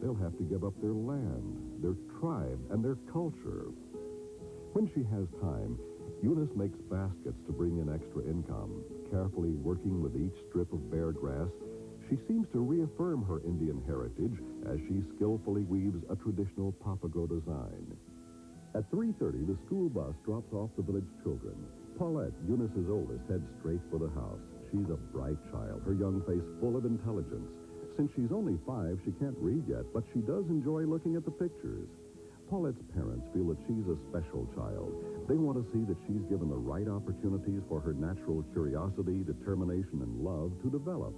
they'll have to give up their land, their tribe, and their culture. When she has time, Eunice makes baskets to bring in extra income. Carefully working with each strip of bare grass, she seems to reaffirm her Indian heritage as she skillfully weaves a traditional papago design. At 3:30, the school bus drops off the village children. Paulette, Eunice's oldest, heads straight for the house. She's a bright child, her young face full of intelligence. Since she's only 5, she can't read yet, but she does enjoy looking at the pictures. Paulette's parents feel that she's a special child. They want to see that she's given the right opportunities for her natural curiosity, determination, and love to develop.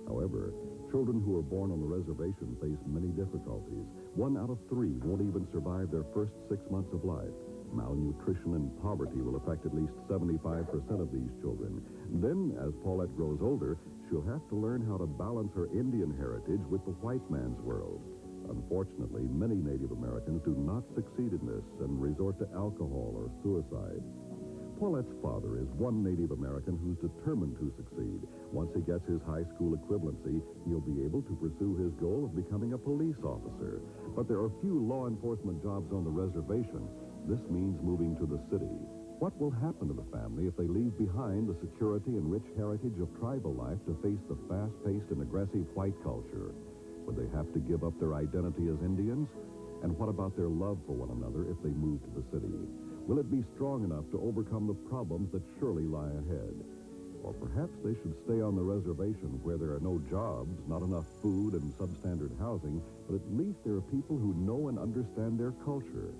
However, children who are born on the reservation face many difficulties. 1 out of 3 won't even survive their first 6 months of life. Malnutrition and poverty will affect at least 75% of these children. Then, as Paulette grows older, she'll have to learn how to balance her Indian heritage with the white man's world. Unfortunately, many Native Americans do not succeed in this and resort to alcohol or suicide. Paulette's father is one Native American who's determined to succeed. Once he gets his high school equivalency, he'll be able to pursue his goal of becoming a police officer. But there are few law enforcement jobs on the reservation. This means moving to the city. What will happen to the family if they leave behind the security and rich heritage of tribal life to face the fast-paced and aggressive white culture? Would they have to give up their identity as Indians? And what about their love for one another if they move to the city? Will it be strong enough to overcome the problems that surely lie ahead? Or perhaps they should stay on the reservation where there are no jobs, not enough food and substandard housing, but at least there are people who know and understand their culture.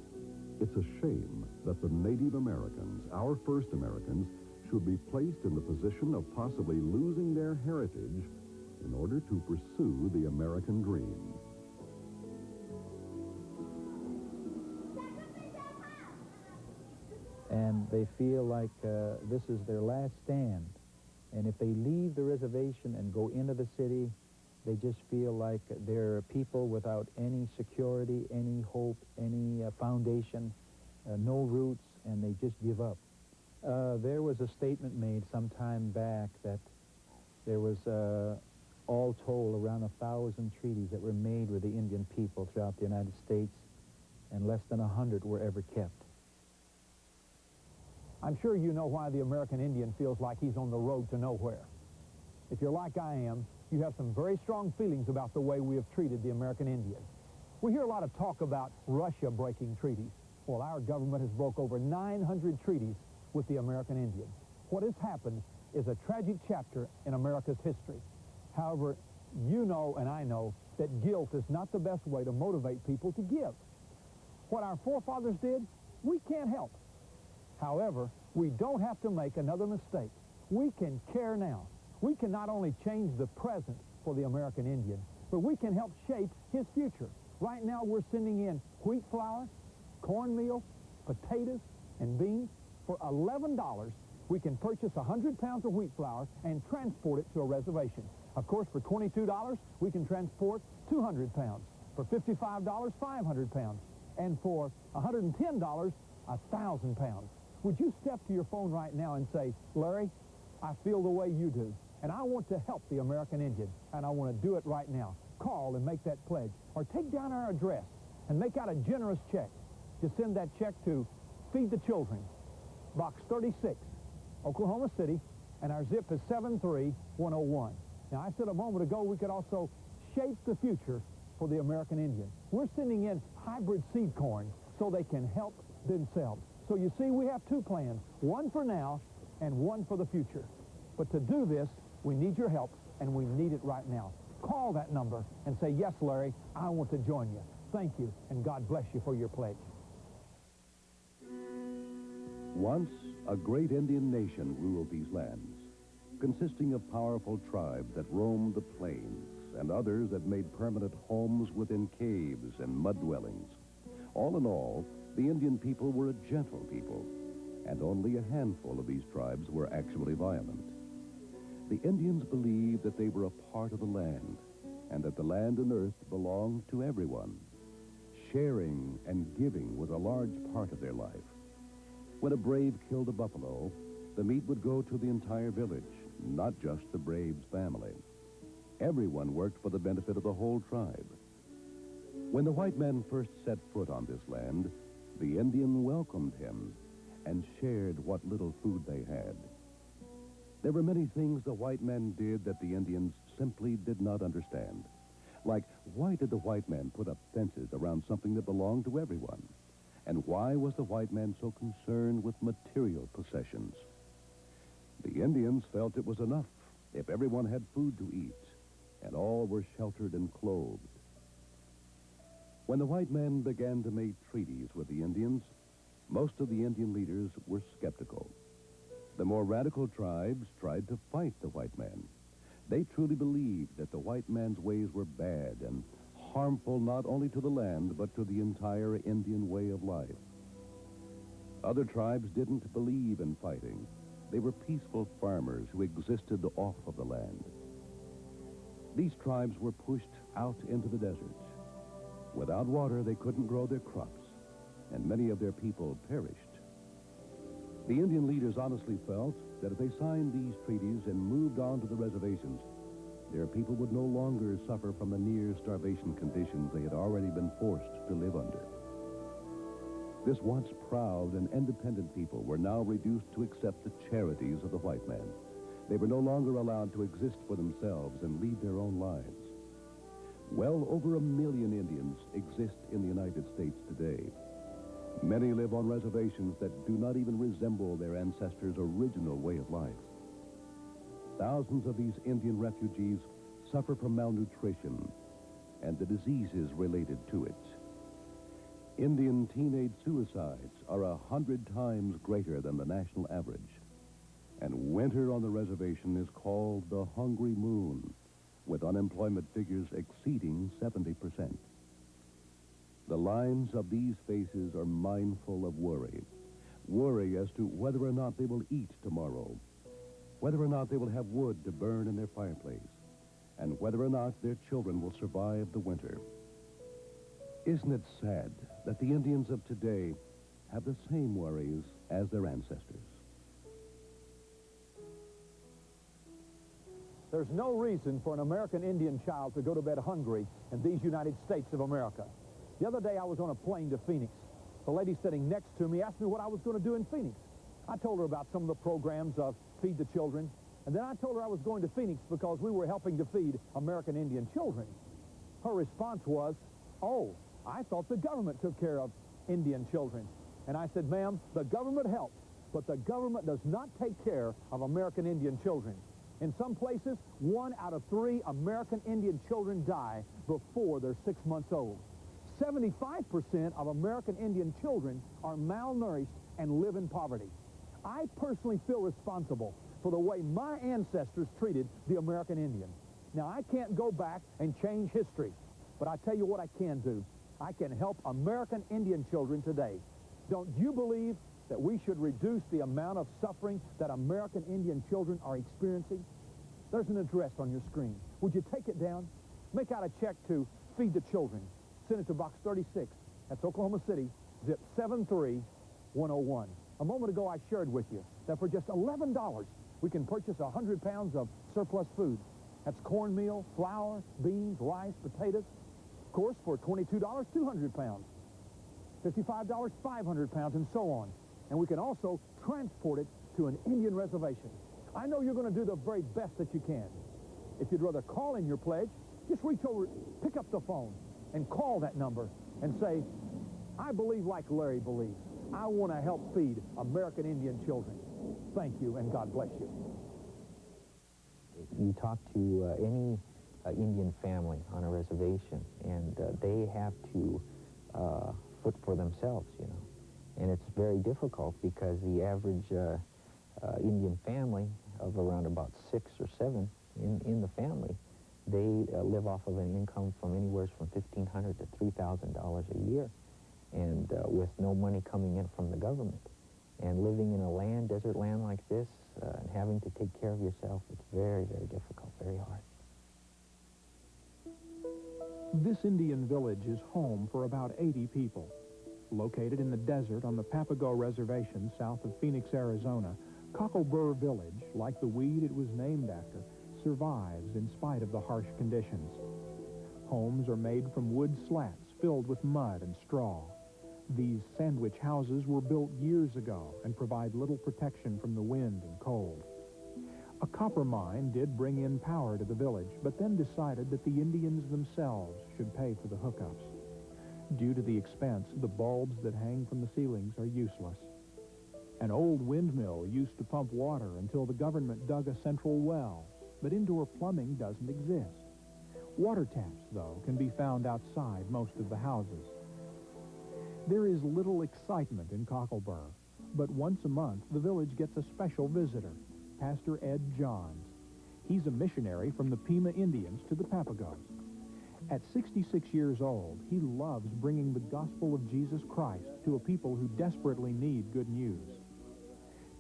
It's a shame that the Native Americans, our first Americans, should be placed in the position of possibly losing their heritage in order to pursue the American dream. And they feel like this is their last stand. And if they leave the reservation and go into the city, they just feel like they're people without any security, any hope, any foundation, no roots, and they just give up. There was a statement made some time back that there was all told around 1,000 treaties that were made with the Indian people throughout the United States, and less than 100 were ever kept. I'm sure you know why the American Indian feels like he's on the road to nowhere. If you're like I am, you have some very strong feelings about the way we have treated the American Indian. We hear a lot of talk about Russia breaking treaties. Well, our government has broke over 900 treaties with the American Indian. What has happened is a tragic chapter in America's history. However, you know and I know that guilt is not the best way to motivate people to give. What our forefathers did, we can't help. However, we don't have to make another mistake. We can care now. We can not only change the present for the American Indian, but we can help shape his future. Right now, we're sending in wheat flour, cornmeal, potatoes, and beans. For $11, we can purchase 100 pounds of wheat flour and transport it to a reservation. Of course, for $22, we can transport 200 pounds. For $55, 500 pounds. And for $110, 1,000 pounds. Would you step to your phone right now and say, Larry, I feel the way you do, and I want to help the American Indian, and I want to do it right now. Call and make that pledge, or take down our address and make out a generous check. Just send that check to Feed the Children, Box 36, Oklahoma City, and our zip is 73101. Now, I said a moment ago we could also shape the future for the American Indian. We're sending in hybrid seed corn so they can help themselves. So you see, we have two plans, one for now and one for the future. But to do this, we need your help, and we need it right now. Call that number and say, yes, Larry, I want to join you. Thank you, and God bless you for your pledge. Once, a great Indian nation ruled these lands, consisting of powerful tribes that roamed the plains and others that made permanent homes within caves and mud dwellings. All in all, the Indian people were a gentle people, and only a handful of these tribes were actually violent. The Indians believed that they were a part of the land, and that the land and earth belonged to everyone. Sharing and giving was a large part of their life. When a brave killed a buffalo, the meat would go to the entire village, not just the brave's family. Everyone worked for the benefit of the whole tribe. When the white man first set foot on this land, the Indian welcomed him and shared what little food they had. There were many things the white man did that the Indians simply did not understand. Like, why did the white man put up fences around something that belonged to everyone? And why was the white man so concerned with material possessions? The Indians felt it was enough if everyone had food to eat and all were sheltered and clothed. When the white man began to make treaties with the Indians, most of the Indian leaders were skeptical. The more radical tribes tried to fight the white man. They truly believed that the white man's ways were bad and harmful not only to the land, but to the entire Indian way of life. Other tribes didn't believe in fighting. They were peaceful farmers who existed off of the land. These tribes were pushed out into the deserts. Without water, they couldn't grow their crops, and many of their people perished. The Indian leaders honestly felt that if they signed these treaties and moved on to the reservations, their people would no longer suffer from the near starvation conditions they had already been forced to live under. This once proud and independent people were now reduced to accept the charities of the white man. They were no longer allowed to exist for themselves and lead their own lives. Well over 1 million Indians exist in the United States today. Many live on reservations that do not even resemble their ancestors' original way of life. Thousands of these Indian refugees suffer from malnutrition and the diseases related to it. Indian teenage suicides are 100 times greater than the national average. And winter on the reservation is called the Hungry Moon, with unemployment figures exceeding 70%. The lines of these faces are mindful of worry. Worry as to whether or not they will eat tomorrow, whether or not they will have wood to burn in their fireplace, and whether or not their children will survive the winter. Isn't it sad that the Indians of today have the same worries as their ancestors? There's no reason for an American Indian child to go to bed hungry in these United States of America. The other day I was on a plane to Phoenix. The lady sitting next to me asked me what I was going to do in Phoenix. I told her about some of the programs of Feed the Children, and then I told her I was going to Phoenix because we were helping to feed American Indian children. Her response was, "Oh, I thought the government took care of Indian children." And I said, "Ma'am, the government helps, but the government does not take care of American Indian children. In some places, 1 out of 3 American Indian children die before they're 6 months old. 75% of American Indian children are malnourished and live in poverty. I personally feel responsible for the way my ancestors treated the American Indian. Now, I can't go back and change history, but I tell you what I can do. I can help American Indian children today. Don't you believe that we should reduce the amount of suffering that American Indian children are experiencing? There's an address on your screen. Would you take it down? Make out a check to Feed the Children. Send it to Box 36. That's Oklahoma City, zip 73101. A moment ago, I shared with you that for just $11, we can purchase 100 pounds of surplus food. That's cornmeal, flour, beans, rice, potatoes. Of course, for $22, 200 pounds. $55, 500 pounds, and so on. And we can also transport it to an Indian reservation. I know you're going to do the very best that you can. If you'd rather call in your pledge, just reach over, pick up the phone, and call that number and say, "I believe like Larry believes. I want to help feed American Indian children." Thank you, and God bless you. You talk to any Indian family on a reservation, and they have to foot for themselves, you know. And it's very difficult because the average Indian family of around about 6 or 7 in the family, they live off of an income from anywhere from $1,500 to $3,000 a year, and with no money coming in from the government. And living in a land, desert land like this, and having to take care of yourself, it's very, very difficult, very hard. This Indian village is home for about 80 people. Located in the desert on the Papago Reservation south of Phoenix, Arizona, Cocklebur Village, like the weed it was named after, survives in spite of the harsh conditions. Homes are made from wood slats filled with mud and straw. These sandwich houses were built years ago and provide little protection from the wind and cold. A copper mine did bring in power to the village, but then decided that the Indians themselves should pay for the hookups. Due to the expense, the bulbs that hang from the ceilings are useless. An old windmill used to pump water until the government dug a central well, but indoor plumbing doesn't exist. Water taps, though, can be found outside most of the houses. There is little excitement in Cocklebur, but once a month the village gets a special visitor, Pastor Ed Johns. He's a missionary from the Pima Indians to the Papagos. At 66 years old, he loves bringing the gospel of Jesus Christ to a people who desperately need good news.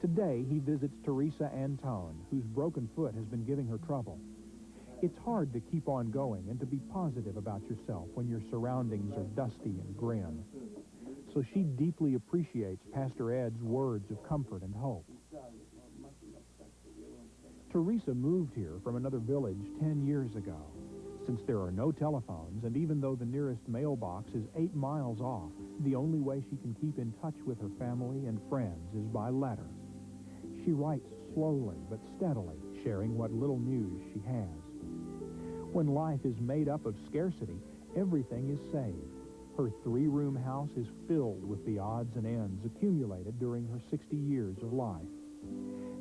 Today, he visits Teresa Antone, whose broken foot has been giving her trouble. It's hard to keep on going and to be positive about yourself when your surroundings are dusty and grim. So she deeply appreciates Pastor Ed's words of comfort and hope. Teresa moved here from another village 10 years ago. Since there are no telephones, and even though the nearest mailbox is 8 miles off, the only way she can keep in touch with her family and friends is by letter. She writes slowly but steadily, sharing what little news she has. When life is made up of scarcity, everything is saved. Her 3-room house is filled with the odds and ends accumulated during her 60 years of life.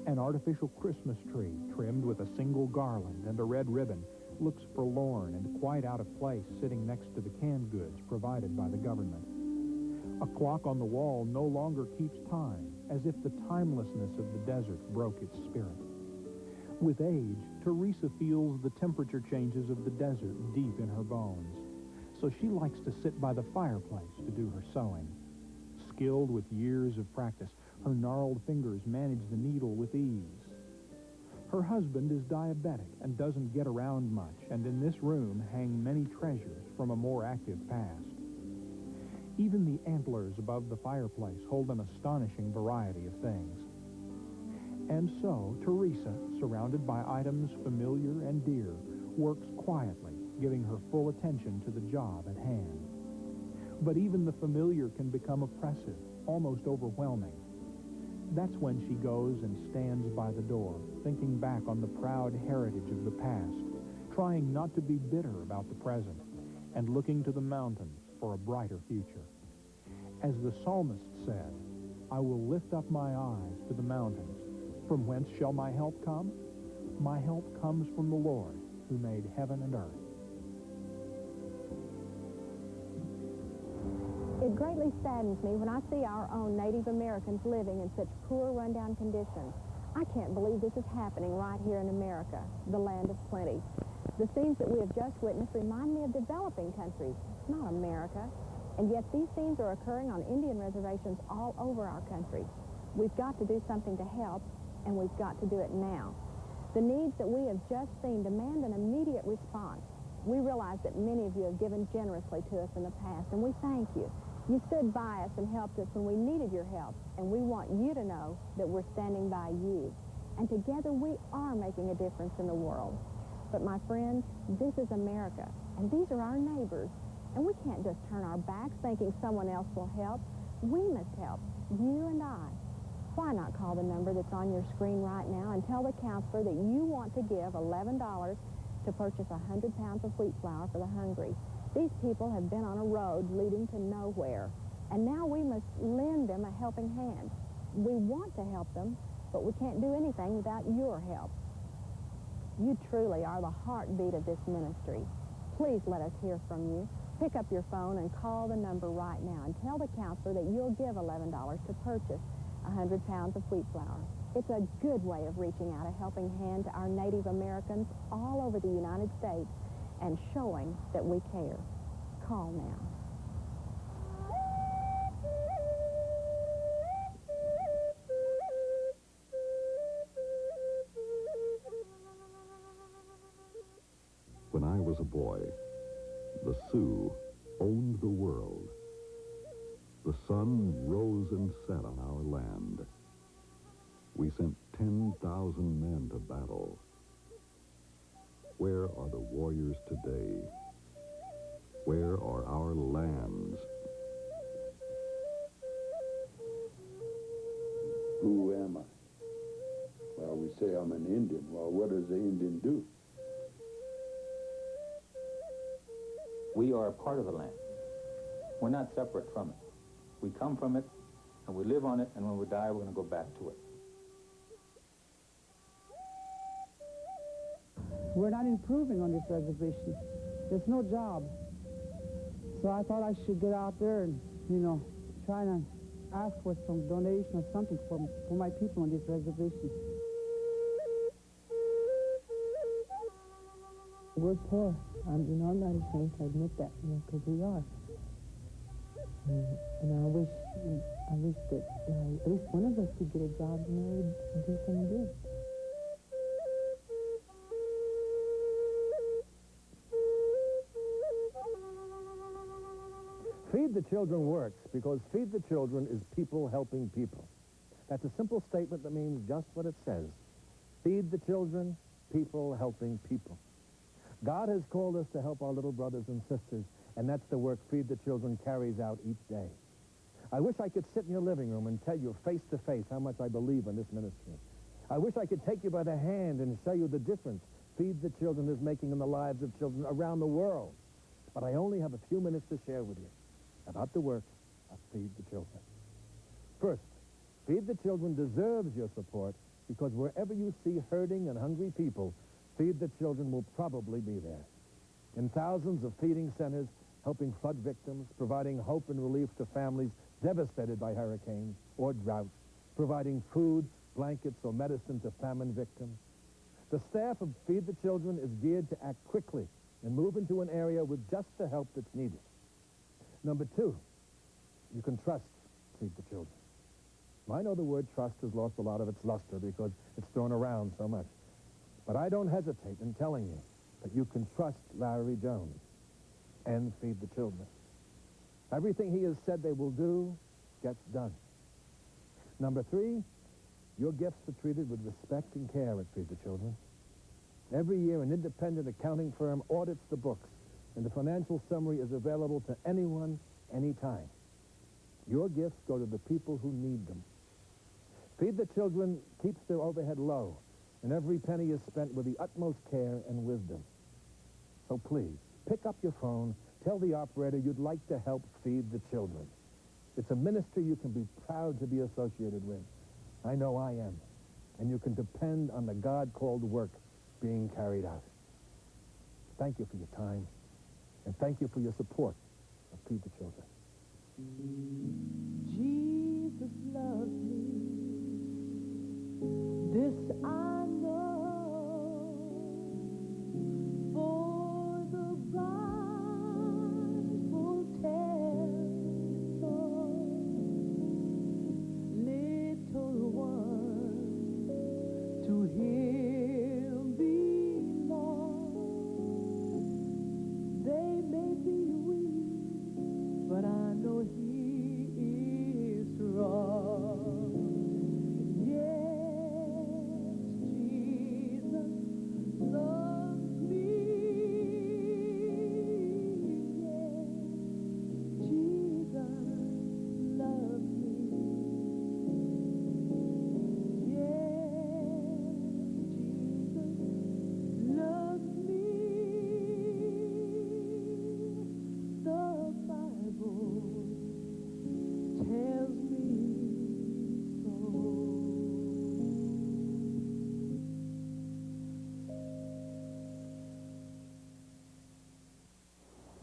An artificial Christmas tree, trimmed with a single garland and a red ribbon, looks forlorn and quite out of place sitting next to the canned goods provided by the government. A clock on the wall no longer keeps time, as if the timelessness of the desert broke its spirit. With age, Teresa feels the temperature changes of the desert deep in her bones, so she likes to sit by the fireplace to do her sewing. Skilled with years of practice, her gnarled fingers manage the needle with ease. Her husband is diabetic and doesn't get around much, and in this room hang many treasures from a more active past. Even the antlers above the fireplace hold an astonishing variety of things. And so, Teresa, surrounded by items familiar and dear, works quietly, giving her full attention to the job at hand. But even the familiar can become oppressive, almost overwhelming. That's when she goes and stands by the door, thinking back on the proud heritage of the past, trying not to be bitter about the present, and looking to the mountains for a brighter future. As the psalmist said, "I will lift up my eyes to the mountains. From whence shall my help come? My help comes from the Lord, who made heaven and earth." It greatly saddens me when I see our own Native Americans living in such poor, rundown conditions. I can't believe this is happening right here in America, the land of plenty. The scenes that we have just witnessed remind me of developing countries, not America. And yet these scenes are occurring on Indian reservations all over our country. We've got to do something to help, and we've got to do it now. The needs that we have just seen demand an immediate response. We realize that many of you have given generously to us in the past, and we thank you. You stood by us and helped us when we needed your help, and we want you to know that we're standing by you. And together we are making a difference in the world. But my friends, this is America, and these are our neighbors, and we can't just turn our backs thinking someone else will help. We must help, you and I. Why not call the number that's on your screen right now and tell the counselor that you want to give $11 to purchase 100 pounds of wheat flour for the hungry. These people have been on a road leading to nowhere, and now we must lend them a helping hand. We want to help them, but we can't do anything without your help. You truly are the heartbeat of this ministry. Please let us hear from you. Pick up your phone and call the number right now and tell the counselor that you'll give $11 to purchase 100 pounds of wheat flour. It's a good way of reaching out a helping hand to our Native Americans all over the United States and showing that we care. Call now. When I was a boy, the Sioux owned the world. The sun rose and set on our land. We sent 10,000 men to battle. Where are the warriors today? Where are our lambs? Who am I? Well, we say I'm an Indian. Well, what does the Indian do? We are a part of the land. We're not separate from it. We come from it, and we live on it, and when we die, we're going to go back to it. We're not improving on this reservation. There's no job. So I thought I should get out there and, try to ask for some donation or something for my people on this reservation. We're poor. I'm not ashamed to admit that, because we are. And I wish that at least one of us could get a job, and do something good. Feed the Children works because Feed the Children is people helping people. That's a simple statement that means just what it says. Feed the children, people helping people. God has called us to help our little brothers and sisters, and that's the work Feed the Children carries out each day. I wish I could sit in your living room and tell you face to face how much I believe in this ministry. I wish I could take you by the hand and show you the difference Feed the Children is making in the lives of children around the world. But I only have a few minutes to share with you about the work of Feed the Children. First, Feed the Children deserves your support because wherever you see hurting and hungry people, Feed the Children will probably be there. In thousands of feeding centers, helping flood victims, providing hope and relief to families devastated by hurricanes or droughts, providing food, blankets, or medicine to famine victims. The staff of Feed the Children is geared to act quickly and move into an area with just the help that's needed. Number two, you can trust Feed the Children. I know the word trust has lost a lot of its luster because it's thrown around so much. But I don't hesitate in telling you that you can trust Larry Jones and Feed the Children. Everything he has said they will do gets done. Number three, your gifts are treated with respect and care at Feed the Children. Every year, an independent accounting firm audits the books, and the financial summary is available to anyone, anytime. Your gifts go to the people who need them. Feed the Children keeps their overhead low, and every penny is spent with the utmost care and wisdom. So please, pick up your phone, tell the operator you'd like to help Feed the Children. It's a ministry you can be proud to be associated with. I know I am. And you can depend on the God-called work being carried out. Thank you for your time, and thank you for your support of Feed the Children. Jesus loves me. This I know, for the Bible tells so. Little ones to Him belong. They may be weak, but I know He is strong.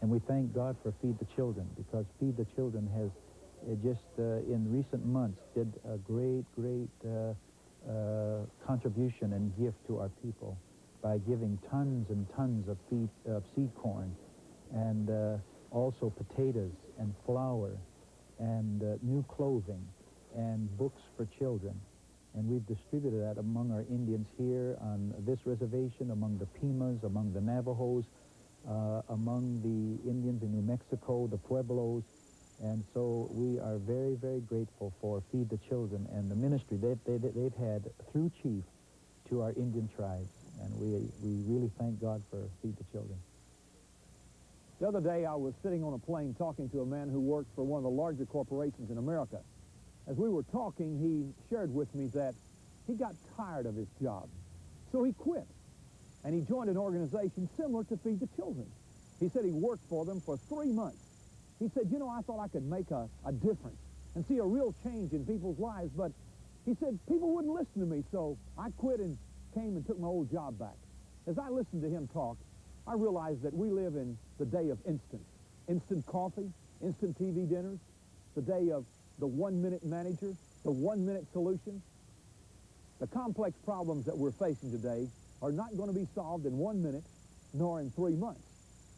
And we thank God for Feed the Children, because Feed the Children has in recent months did a great contribution and gift to our people by giving tons and tons of seed corn, and also potatoes and flour and new clothing and books for children. And we've distributed that among our Indians here on this reservation, among the Pimas, among the Navajos, among the Indians in New Mexico, the Pueblos. And so we are very, very grateful for Feed the Children and the ministry they've had through Chief to our Indian tribes. And we really thank God for Feed the Children. The other day, I was sitting on a plane talking to a man who works for one of the larger corporations in America. As we were talking, he shared with me that he got tired of his job. So he quit, and he joined an organization similar to Feed the Children. He said he worked for them for 3 months. He said, you know, I thought I could make a difference and see a real change in people's lives, but he said people wouldn't listen to me, so I quit and came and took my old job back. As I listened to him talk, I realized that we live in the day of instant coffee, instant TV dinners, the day of the 1-minute manager, the 1-minute solution. The complex problems that we're facing today are not going to be solved in 1 minute, nor in 3 months.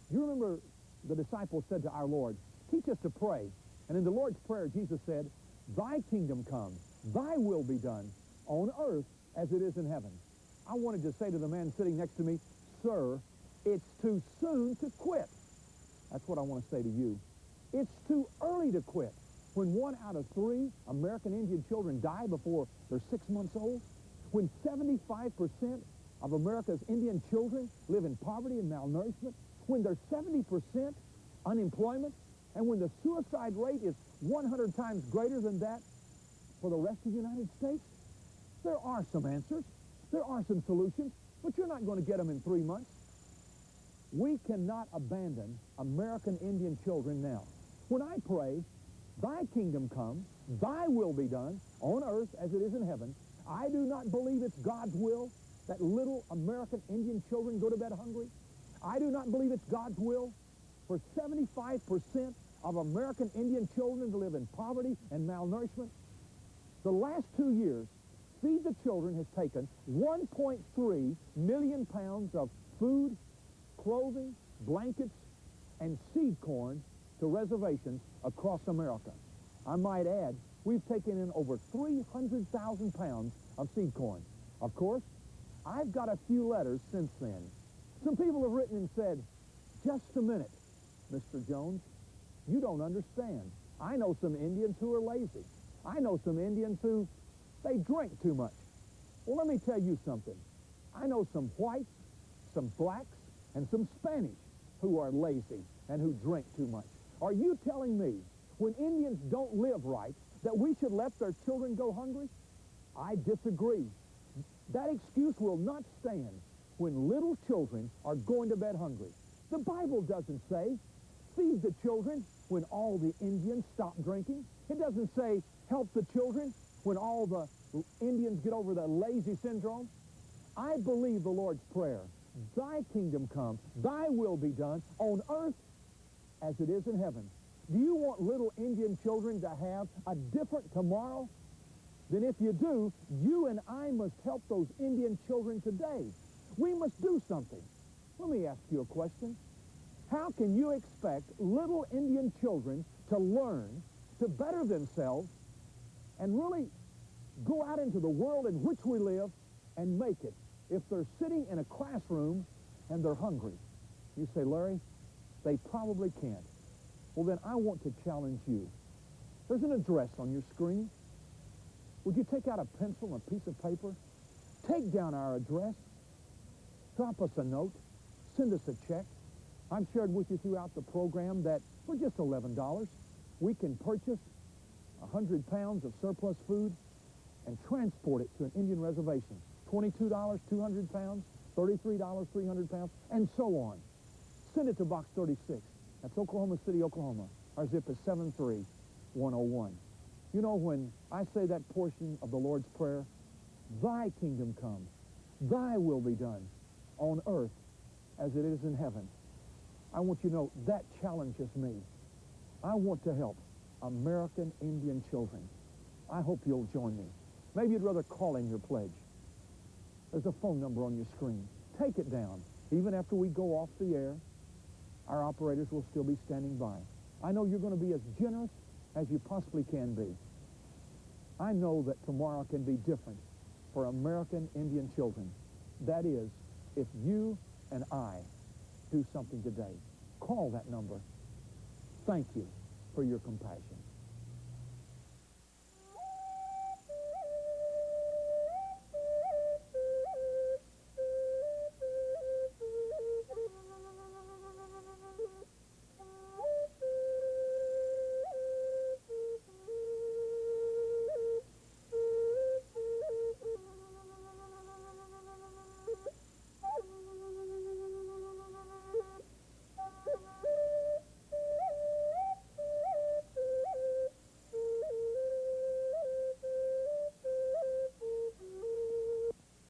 You remember the disciples said to our Lord, teach us to pray. And in the Lord's Prayer, Jesus said, thy kingdom come, thy will be done on earth as it is in heaven. I wanted to say to the man sitting next to me, sir, it's too soon to quit. That's what I want to say to you. It's too early to quit. When 1 out of 3 American Indian children die before they're 6 months old, when 75% of America's Indian children live in poverty and malnourishment, when there's 70% unemployment, and when the suicide rate is 100 times greater than that for the rest of the United States, there are some answers. There are some solutions, but you're not going to get them in 3 months. We cannot abandon American Indian children now. When I pray, thy kingdom come, thy will be done on earth as it is in heaven, I do not believe it's God's will that little American Indian children go to bed hungry. I do not believe it's God's will for 75% of American Indian children to live in poverty and malnourishment. The last 2 years, Feed the Children has taken 1.3 million pounds of food, clothing, blankets, and seed corn to reservations across America. I might add, we've taken in over 300,000 pounds of seed corn. Of course, I've got a few letters since then. Some people have written and said, just a minute, Mr. Jones, you don't understand. I know some Indians who are lazy. I know some Indians who, they drink too much. Well, let me tell you something. I know some whites, some blacks, and some Spanish who are lazy and who drink too much. Are you telling me when Indians don't live right that we should let their children go hungry? I disagree. That excuse will not stand when little children are going to bed hungry. The Bible doesn't say, feed the children when all the Indians stop drinking. It doesn't say, help the children when all the Indians get over the lazy syndrome. I believe the Lord's Prayer, thy kingdom come, thy will be done on earth as it is in heaven. Do you want little Indian children to have a different tomorrow? Then if you do, you and I must help those Indian children today. We must do something. Let me ask you a question. How can you expect little Indian children to learn, to better themselves, and really go out into the world in which we live and make it if they're sitting in a classroom and they're hungry? You say, Larry, they probably can't. Well, then I want to challenge you. There's an address on your screen. Would you take out a pencil and a piece of paper? Take down our address. Drop us a note. Send us a check. I've shared with you throughout the program that for just $11, we can purchase 100 pounds of surplus food and transport it to an Indian reservation. $22, 200 pounds, $33, 300 pounds, and so on. Send it to Box 36. That's Oklahoma City, Oklahoma. Our zip is 73101. You know, when I say that portion of the Lord's Prayer, thy kingdom come, thy will be done on earth as it is in heaven, I want you to know that challenges me. I want to help American Indian children. I hope you'll join me. Maybe you'd rather call in your pledge. There's a phone number on your screen. Take it down. Even after we go off the air, our operators will still be standing by. I know you're going to be as generous as you possibly can be. I know that tomorrow can be different for American Indian children. That is, if you and I do something today. Call that number. Thank you for your compassion.